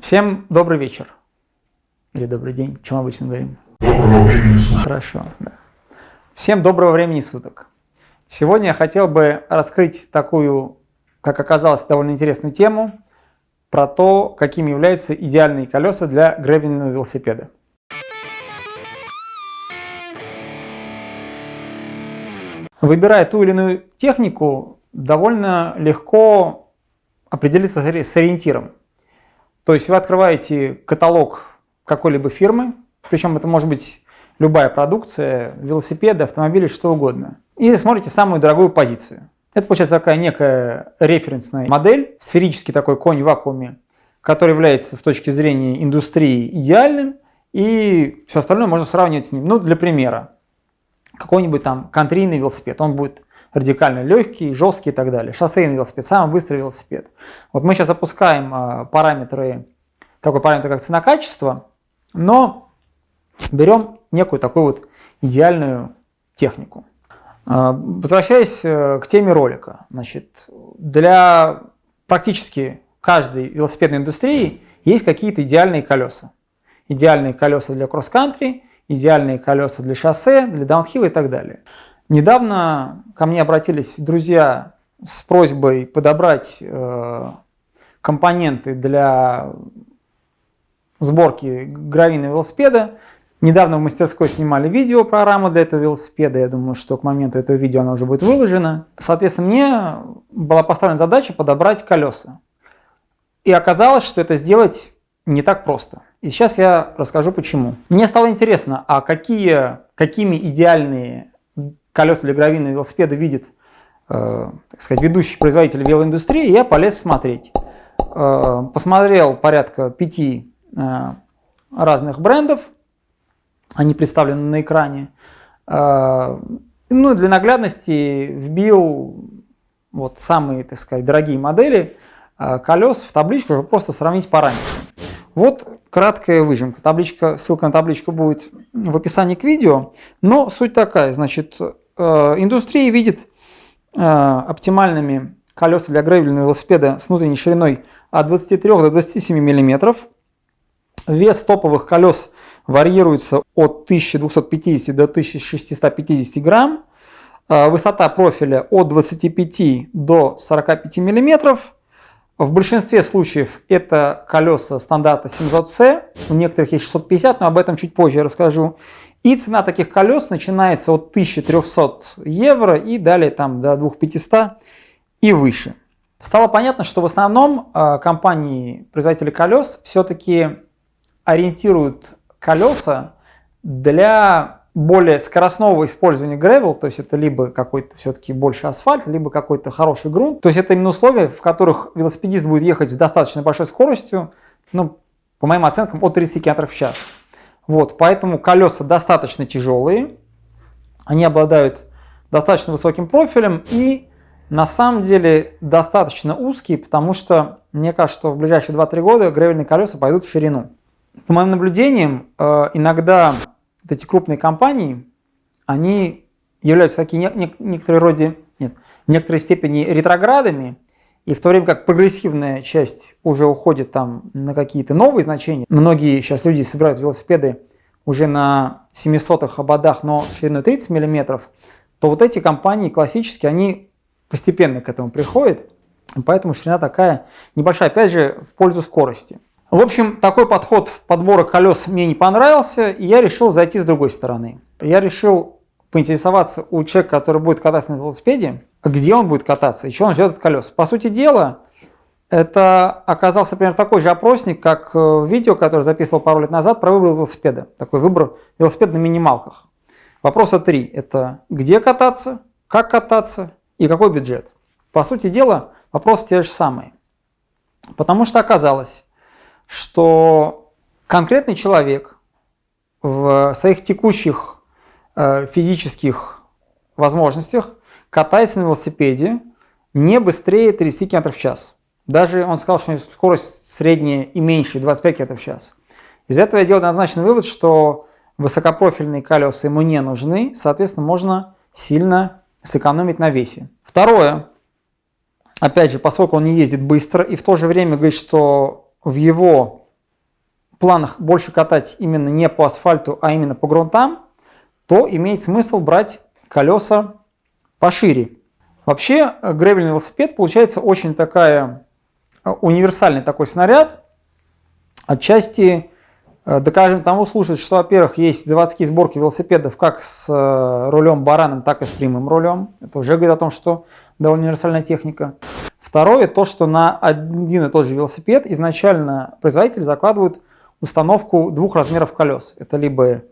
Всем добрый вечер. Или добрый день, чем обычно говорим. Доброго времени суток. Хорошо, да. Всем доброго времени суток. Сегодня я хотел бы раскрыть такую, как оказалось, довольно интересную тему про то, какими являются идеальные колеса для гребельного велосипеда. Выбирая ту или иную технику, довольно легко определиться с ориентиром. То есть вы открываете каталог какой-либо фирмы, причем это может быть любая продукция, велосипеды, автомобили, что угодно, и смотрите самую дорогую позицию. Это получается такая некая референсная модель, сферический такой конь в вакууме, который является с точки зрения индустрии идеальным, и все остальное можно сравнивать с ним. Ну, для примера, какой-нибудь там контрийный велосипед, он будет радикально легкий, жесткий и так далее. Шоссейный велосипед, самый быстрый велосипед. Вот мы сейчас опускаем параметры, такой параметр, как цена-качество, но берем некую такую вот идеальную технику. Возвращаясь к теме ролика, значит, для практически каждой велосипедной индустрии есть какие-то идеальные колеса. Идеальные колеса для кросс-кантри, идеальные колеса для шоссе, для даунхилла и так далее. Недавно ко мне обратились друзья с просьбой подобрать компоненты для сборки гравийного велосипеда. Недавно в мастерской снимали видео про раму для этого велосипеда. Я думаю, что к моменту этого видео оно уже будет выложено. Соответственно, мне была поставлена задача подобрать колеса. И оказалось, что это сделать не так просто. И сейчас я расскажу почему. Мне стало интересно, а какими идеальные колеса для гравийного велосипеда видит, так сказать, ведущий производитель велоиндустрии, я полез смотреть. Посмотрел порядка 5 разных брендов, они представлены на экране. Ну, для наглядности вбил вот самые, так сказать, дорогие модели колес в табличку, чтобы просто сравнить параметры. Вот краткая выжимка. Ссылка на табличку будет в описании к видео. Но суть такая, значит, индустрия видит оптимальными колеса для гревельного велосипеда с внутренней шириной от 23 до 27 мм. Вес топовых колес варьируется от 1250 до 1650 грамм. Высота профиля от 25 до 45 мм. В большинстве случаев это колеса стандарта 700C, у некоторых есть 650, но об этом чуть позже я расскажу. И цена таких колес начинается от 1300 евро и далее там, до 2500 и выше. Стало понятно, что в основном компании-производители колес все-таки ориентируют колеса для более скоростного использования гревел, то есть это либо какой-то все-таки больше асфальт, либо какой-то хороший грунт. То есть это именно условия, в которых велосипедист будет ехать с достаточно большой скоростью, ну, по моим оценкам, от 30 км в час. Вот, поэтому колеса достаточно тяжелые, они обладают достаточно высоким профилем и на самом деле достаточно узкие, потому что мне кажется, что в ближайшие 2-3 года гревельные колеса пойдут в ширину. По моим наблюдениям, иногда вот эти крупные компании, они являются такие в некоторой степени ретроградами, и в то время как прогрессивная часть уже уходит там на какие-то новые значения, многие сейчас люди собирают велосипеды уже на 700-х ободах, но шириной 30 мм, то вот эти компании классические, они постепенно к этому приходят, и поэтому ширина такая небольшая, опять же, в пользу скорости. В общем, такой подход подбора колес мне не понравился, и я решил зайти с другой стороны. Я решил поинтересоваться у человека, который будет кататься на велосипеде, где он будет кататься и чего он ждет от колес. По сути дела, это оказался примерно такой же опросник, как в видео, которое записывал пару лет назад про выбор велосипеда. Такой выбор велосипеда на минималках. Вопроса 3. Это где кататься, как кататься и какой бюджет. По сути дела, вопросы те же самые. Потому что оказалось, что конкретный человек в своих текущих физических возможностях катается на велосипеде не быстрее 30 км в час. Даже он сказал, что скорость средняя и меньше 25 км в час. Из этого я делаю однозначный вывод, что высокопрофильные колеса ему не нужны, соответственно, можно сильно сэкономить на весе. Второе. Опять же, поскольку он не ездит быстро и в то же время говорит, что в его планах больше катать именно не по асфальту, а именно по грунтам, то имеет смысл брать колеса пошире. Вообще, гревельный велосипед получается очень универсальный такой снаряд. Отчасти докажем тому слушать, что, во-первых, есть заводские сборки велосипедов как с рулем бараном, так и с прямым рулем. Это уже говорит о том, что довольно универсальная техника. Второе, то, что на один и тот же велосипед изначально производитель закладывает установку двух размеров колес. Это либо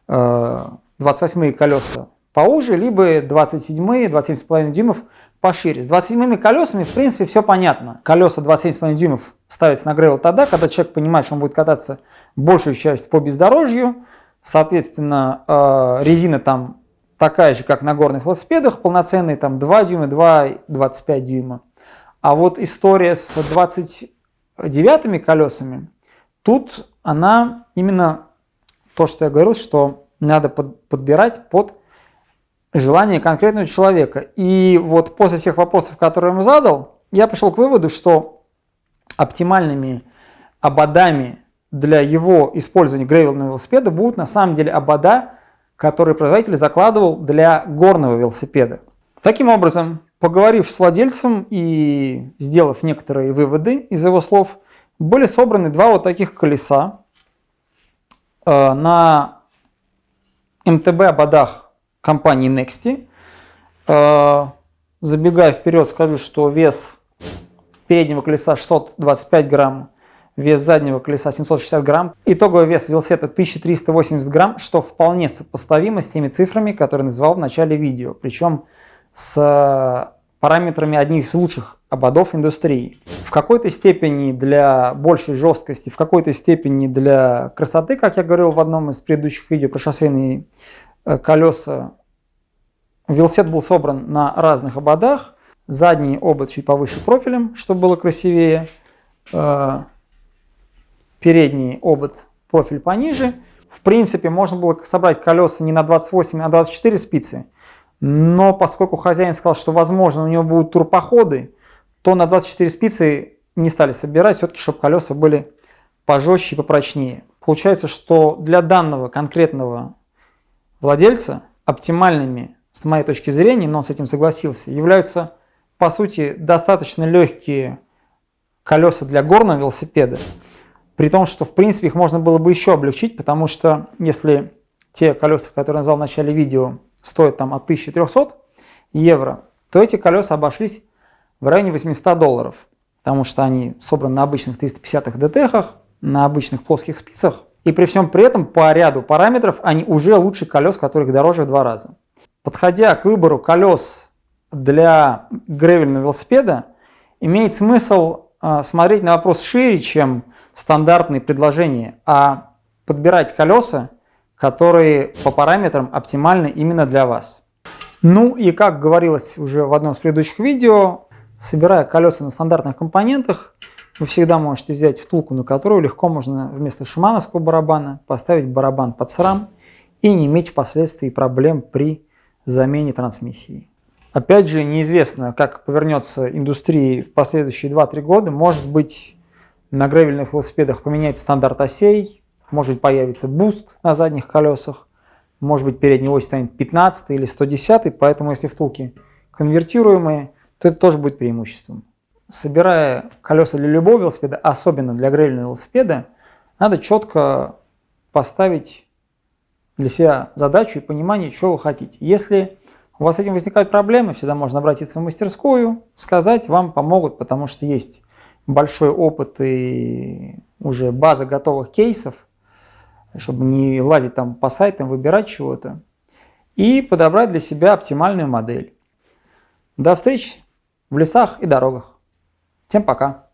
28-е колеса поуже, либо 27-е, 27,5 дюймов пошире. С 27-ми колесами, в принципе, все понятно. Колеса 27,5 дюймов ставятся на гревел тогда, когда человек понимает, что он будет кататься большую часть по бездорожью. Соответственно, резина там такая же, как на горных велосипедах, полноценные, там 2 дюйма, 2,25 дюйма. А вот история с 29-ми колесами, тут она именно то, что я говорил, что надо подбирать под желание конкретного человека. И вот после всех вопросов, которые я ему задал, я пришел к выводу, что оптимальными ободами для его использования гревельного велосипеда будут на самом деле обода, которые производитель закладывал для горного велосипеда. Таким образом, поговорив с владельцем и сделав некоторые выводы из его слов, были собраны два вот таких колеса на МТБ ободах компании Nexty. Забегая вперед, скажу, что вес переднего колеса 625 грамм, вес заднего колеса 760 грамм. Итоговый вес велосипеда 1380 грамм, что вполне сопоставимо с теми цифрами, которые назвал в начале видео. Причем с параметрами одних из лучших ободов индустрии. В какой-то степени для большей жесткости, в какой-то степени для красоты, как я говорил в одном из предыдущих видео про шоссейные колеса, велосипед был собран на разных ободах. Задний обод чуть повыше профилем, чтобы было красивее. Передний обод профиль пониже. В принципе, можно было собрать колеса не на 28, а 24 спицы. Но поскольку хозяин сказал, что возможно у него будут турпоходы, то на 24 спицы не стали собирать, все-таки, чтобы колеса были пожестче и попрочнее. Получается, что для данного конкретного владельца оптимальными, с моей точки зрения, но он с этим согласился, являются, по сути, достаточно легкие колеса для горного велосипеда, при том, что, в принципе, их можно было бы еще облегчить, потому что если те колеса, которые я назвал в начале видео, стоят там от 1300 евро, то эти колеса обошлись в районе $800, потому что они собраны на обычных 350-х ДТХ, на обычных плоских спицах, и при всем при этом по ряду параметров они уже лучше колес, которых дороже в 2 раза. Подходя к выбору колес для гревельного велосипеда, имеет смысл смотреть на вопрос шире, чем стандартные предложения, а подбирать колеса, которые по параметрам оптимальны именно для вас. Ну и как говорилось уже в одном из предыдущих видео, собирая колеса на стандартных компонентах, вы всегда можете взять втулку, на которую легко можно вместо шимановского барабана поставить барабан под SRAM и не иметь впоследствии проблем при замене трансмиссии. Опять же, неизвестно, как повернется индустрия в последующие 2-3 года. Может быть, на гревельных велосипедах поменяется стандарт осей, может быть, появится буст на задних колесах, может быть, передняя ось станет 15 или 110, поэтому если втулки конвертируемые, то это тоже будет преимуществом. Собирая колеса для любого велосипеда, особенно для гревельного велосипеда, надо четко поставить для себя задачу и понимание, что вы хотите. Если у вас с этим возникают проблемы, всегда можно обратиться в мастерскую, сказать, вам помогут, потому что есть большой опыт и уже база готовых кейсов, чтобы не лазить там по сайтам, выбирать чего-то, и подобрать для себя оптимальную модель. До встречи в лесах и дорогах. Всем пока!